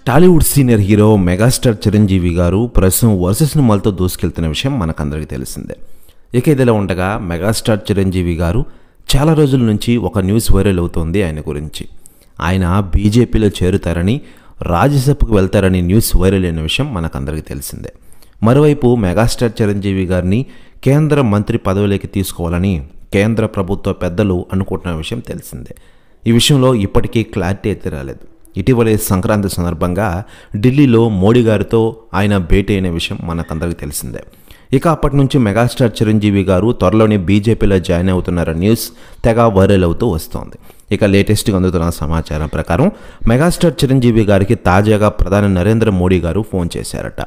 Tollywood senior hero megastar Chiranjeevi గారు ప్రస్తుతం వరుస సినిమాలతో దూసుకెళ్తున్న విషయం మనకందరికీ తెలిసిందే. ఇక ఇదిలా ఉండగా మెగాస్టార్ చిరంజీవి గారు చాలా రోజుల నుంచి ఒక న్యూస్ వైరల్ అవుతోంది ఆయన గురించి. ఆయన బీజేపీలో చేరుతారని, రాజ్యసభకు వెళ్తారని న్యూస్ వైరల్ అయిన విషయం మనకందరికీ తెలిసిందే. మరోవైపు మెగాస్టార్ చిరంజీవి గారిని కేంద్ర మంత్రి పదవిలోకి తీసుకోవాలని కేంద్ర ప్రభుత్వ పెద్దలు అనుకుంటున్న విషయం తెలిసిందే. ఈ విషయంలో ఇప్పటికీ క్లారిటీ అయితే రాలేదు. ఇటీవలే సంక్రాంతి సందర్భంగా ఢిల్లీలో మోడీ గారితో ఆయన భేటీ అయిన విషయం మనకందరికీ తెలిసిందే. ఇక అప్పటి నుంచి మెగాస్టార్ చిరంజీవి గారు త్వరలోనే బీజేపీలో జాయిన్ అవుతున్నారన్న న్యూస్ తెగ వైరల్ అవుతూ వస్తోంది. ఇక లేటెస్ట్గా అందుతున్న సమాచారం ప్రకారం మెగాస్టార్ చిరంజీవి గారికి తాజాగా ప్రధాని నరేంద్ర మోడీ గారు ఫోన్ చేశారట.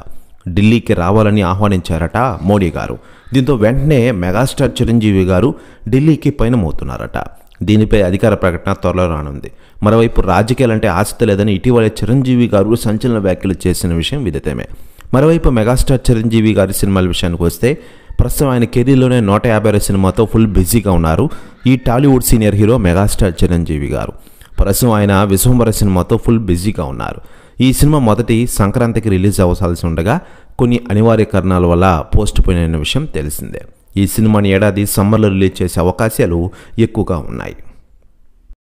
ఢిల్లీకి రావాలని ఆహ్వానించారట మోడీ గారు. దీంతో వెంటనే మెగాస్టార్ చిరంజీవి గారు ఢిల్లీకి పయనమవుతున్నారట. దీనిపై అధికార ప్రకటన త్వరలో రానుంది. మరోవైపు రాజకీయాలంటే ఆసక్తి లేదని ఇటీవలే చిరంజీవి గారు సంచలన వ్యాఖ్యలు చేసిన విషయం విదితమే. మరోవైపు మెగాస్టార్ చిరంజీవి గారి సినిమాల విషయానికి వస్తే ప్రస్తుతం ఆయన కెరీర్లోనే 156 సినిమాతో ఫుల్ బిజీగా ఉన్నారు ఈ Tollywood senior hero megastar Chiranjeevi గారు. ప్రస్తుతం ఆయన విశ్వంబర సినిమాతో ఫుల్ బిజీగా ఉన్నారు. ఈ సినిమా మొదటి సంక్రాంతికి రిలీజ్ అవ్వాల్సి ఉండగా కొన్ని అనివార్య కారణాల వల్ల పోస్ట్ పోయిన విషయం తెలిసిందే. ఈ సినిమాని ఏడాది సమ్మర్లో రిలీజ్ చేసే అవకాశాలు ఎక్కువగా ఉన్నాయి.